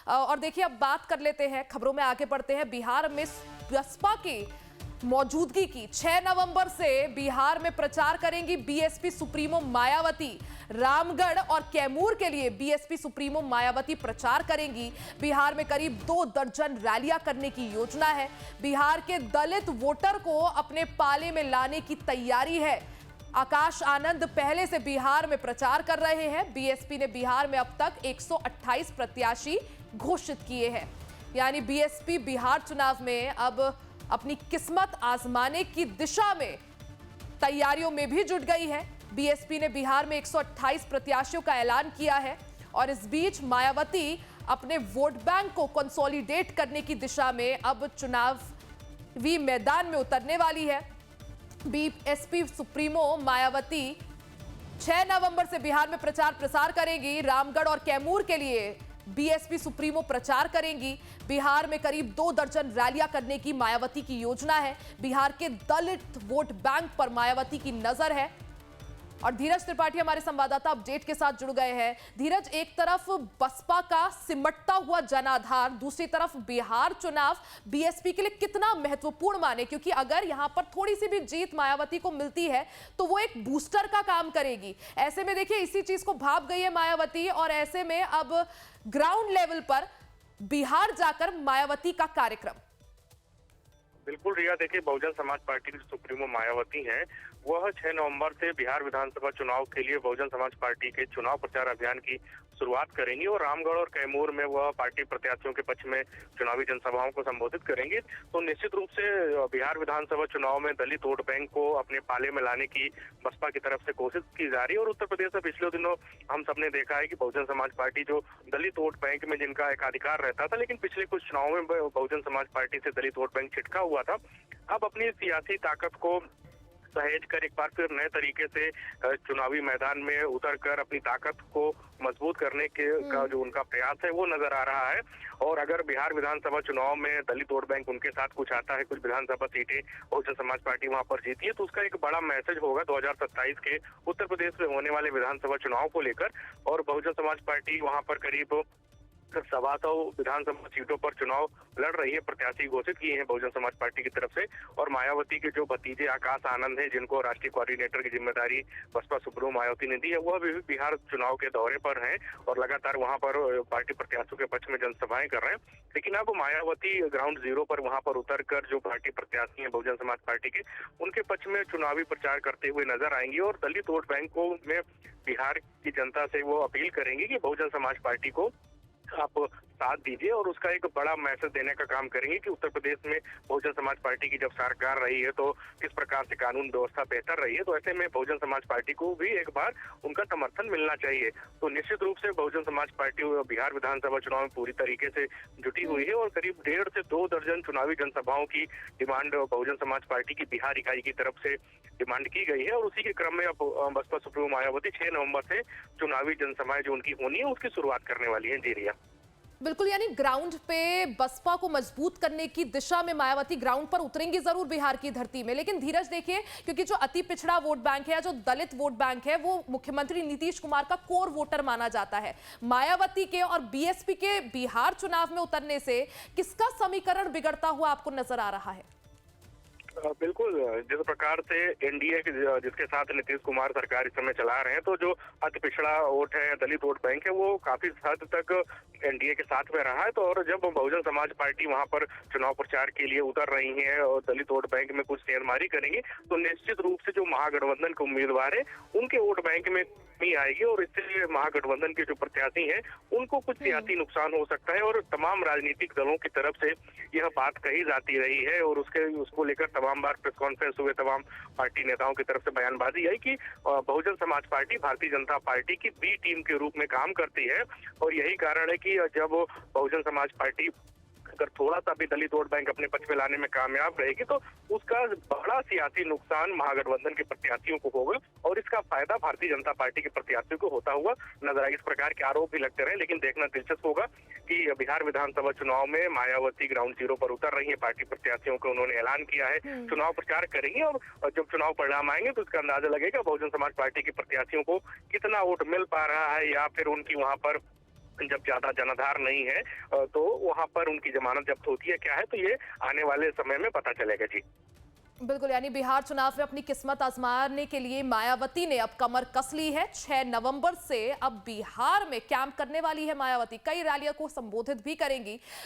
और देखिए अब बात कर लेते हैं, खबरों में आगे बढ़ते हैं। बिहार में बसपा की मौजूदगी की 6 नवंबर से बिहार में प्रचार करेंगी बीएसपी सुप्रीमो मायावती। रामगढ़ और कैमूर के लिए बीएसपी सुप्रीमो मायावती प्रचार करेंगी। बिहार में करीब 2 दर्जन रैलियां करने की योजना है। बिहार के दलित वोटर को अपने पाले में लाने की तैयारी है। आकाश आनंद पहले से बिहार में प्रचार कर रहे हैं। बीएसपी ने बिहार में अब तक 128 प्रत्याशी घोषित किए हैं। यानी बीएसपी बिहार चुनाव में अब अपनी किस्मत आजमाने की दिशा में तैयारियों में भी जुट गई है। बीएसपी ने बिहार में 128 प्रत्याशियों का ऐलान किया है और इस बीच मायावती अपने वोट बैंक को कंसोलिडेट करने की दिशा में अब चुनावी मैदान में उतरने वाली है। बीएसपी सुप्रीमो मायावती 6 नवंबर से बिहार में प्रचार प्रसार करेगी। रामगढ़ और कैमूर के लिए बीएसपी सुप्रीमो प्रचार करेंगी। बिहार में करीब 2 दर्जन रैलियां करने की मायावती की योजना है। बिहार के दलित वोट बैंक पर मायावती की नजर है। और धीरज त्रिपाठी हमारे संवाददाता अपडेट के साथ जुड़ गए हैं। धीरज, एक तरफ बसपा का सिमटता हुआ जनाधार, दूसरी तरफ बिहार चुनाव बीएसपी के लिए कितना महत्वपूर्ण माने, क्योंकि अगर यहां पर थोड़ी सी भी जीत मायावती को मिलती है तो वो एक बूस्टर का काम करेगी। ऐसे में देखिए इसी चीज को भाप गई है मायावती और ऐसे में अब ग्राउंड लेवल पर बिहार जाकर मायावती का कार्यक्रम। बिल्कुल रिया, देखिए बहुजन समाज पार्टी की सुप्रीमो मायावती हैं, वह 6 नवंबर से बिहार विधानसभा चुनाव के लिए बहुजन समाज पार्टी के चुनाव प्रचार अभियान की शुरुआत करेंगी और रामगढ़ और कैमूर में वह पार्टी प्रत्याशियों के पक्ष में चुनावी जनसभाओं को संबोधित करेंगे। तो निश्चित रूप से बिहार विधानसभा चुनाव में दलित वोट बैंक को अपने पाले में लाने की बसपा की तरफ से कोशिश की जा रही है। और उत्तर प्रदेश में पिछले दिनों हम सबने देखा है कि बहुजन समाज पार्टी जो दलित वोट बैंक में जिनका एकाधिकार रहता था, लेकिन पिछले कुछ चुनाव में बहुजन समाज पार्टी से दलित वोट बैंक छिटका हुआ था, अब अपनी सियासी ताकत को सहेज कर एक बार फिर नए तरीके से चुनावी मैदान में उतरकर अपनी ताकत को मजबूत करने के का जो उनका प्रयास है वो नजर आ रहा है। और अगर बिहार विधानसभा चुनाव में दलित वोट बैंक उनके साथ कुछ आता है, कुछ विधानसभा सीटें बहुजन समाज पार्टी वहां पर जीती है, तो उसका एक बड़ा मैसेज होगा 2027 के उत्तर प्रदेश में होने वाले विधानसभा चुनाव को लेकर। और बहुजन समाज पार्टी वहां पर करीब 125 विधानसभा सीटों पर चुनाव लड़ रही है, प्रत्याशी घोषित किए हैं बहुजन समाज पार्टी की तरफ से। और मायावती के जो भतीजे आकाश आनंद हैं, जिनको राष्ट्रीय कोऑर्डिनेटर की जिम्मेदारी बसपा सुप्रीमो मायावती ने दी है, वह भी बिहार चुनाव के दौरे पर हैं और लगातार वहां पर पार्टी प्रत्याशियों के पक्ष में जनसभाएं कर रहे हैं। लेकिन अब मायावती ग्राउंड जीरो पर वहां पर उतर कर जो पार्टी प्रत्याशी हैं बहुजन समाज पार्टी के, उनके पक्ष में चुनावी प्रचार करते हुए नजर आएंगी और दलित वोट बैंकों में बिहार की जनता से वो अपील करेंगे कि बहुजन समाज पार्टी को आप साथ दीजिए और उसका एक बड़ा मैसेज देने का काम करेंगे कि उत्तर प्रदेश में बहुजन समाज पार्टी की जब सरकार रही है तो किस प्रकार से कानून व्यवस्था बेहतर रही है। तो ऐसे में बहुजन समाज पार्टी को भी एक बार उनका समर्थन मिलना चाहिए। तो निश्चित रूप से बहुजन समाज पार्टी बिहार विधानसभा चुनाव में पूरी तरीके से जुटी हुई है और करीब 1.5 से 2 दर्जन चुनावी जनसभाओं की डिमांड बहुजन समाज पार्टी की बिहार इकाई की तरफ से डिमांड की गई है। और उसी के क्रम में अब बसपा सुप्रीमो मायावती 6 नवंबर से चुनावी जनसभाएं जो उनकी होनी है उसकी शुरुआत करने वाली है। जी रिया, बिल्कुल, यानी ग्राउंड पे बसपा को मजबूत करने की दिशा में मायावती ग्राउंड पर उतरेंगी जरूर बिहार की धरती में। लेकिन धीरज देखिए, क्योंकि जो अति पिछड़ा वोट बैंक है या जो दलित वोट बैंक है वो मुख्यमंत्री नीतीश कुमार का कोर वोटर माना जाता है। मायावती के और बीएसपी के बिहार चुनाव में उतरने से किसका समीकरण बिगड़ता हुआ आपको नजर आ रहा है? बिल्कुल, जिस प्रकार से एनडीए जिसके साथ नीतीश कुमार सरकार इस समय चला रहे हैं, तो जो अति पिछड़ा वोट है, दलित वोट बैंक है, वो काफी हद तक एनडीए के साथ में रहा है। तो और जब बहुजन समाज पार्टी वहां पर चुनाव प्रचार के लिए उतर रही है और दलित वोट बैंक में कुछ शेयरमारी करेंगे, तो निश्चित रूप से जो महागठबंधन के उम्मीदवार है उनके वोट बैंक में कमी आएगी और इससे महागठबंधन के जो प्रत्याशी हैं उनको कुछ सियासी नुकसान हो सकता है। और तमाम राजनीतिक दलों की तरफ से यह बात कही जाती रही है और उसको लेकर तमाम बार प्रेस कॉन्फ्रेंस हुए, तमाम पार्टी नेताओं की तरफ से बयानबाजी आई कि बहुजन समाज पार्टी भारतीय जनता पार्टी की बी टीम के रूप में काम करती है। और यही कारण है कि जब बहुजन समाज पार्टी अगर थोड़ा सा भी दलित वोट बैंक अपने पक्ष में लाने में कामयाब रहेगी तो उसका बड़ा सियासी नुकसान महागठबंधन के प्रत्याशियों को होगा और इसका फायदा भारतीय जनता पार्टी के प्रत्याशियों को होता हुआ नजर आएगा। इस प्रकार के आरोप भी लगते रहे, लेकिन देखना दिलचस्प होगा कि बिहार विधानसभा चुनाव में मायावती ग्राउंड जीरो पर उतर रही है, पार्टी प्रत्याशियों को उन्होंने ऐलान किया है, चुनाव प्रचार करेंगे और जब चुनाव परिणाम आएंगे तो इसका अंदाजा लगेगा बहुजन समाज पार्टी के प्रत्याशियों को कितना वोट मिल पा रहा है या फिर उनकी वहां पर जब ज्यादा जनाधार नहीं है तो वहां पर उनकी जमानत जब्त होती है क्या है, तो ये आने वाले समय में पता चलेगा जी। बिल्कुल, यानी बिहार चुनाव में अपनी किस्मत आजमाने के लिए मायावती ने अब कमर कस ली है। 6 नवंबर से अब बिहार में कैंप करने वाली है मायावती, कई रैलियों को संबोधित भी करेंगी।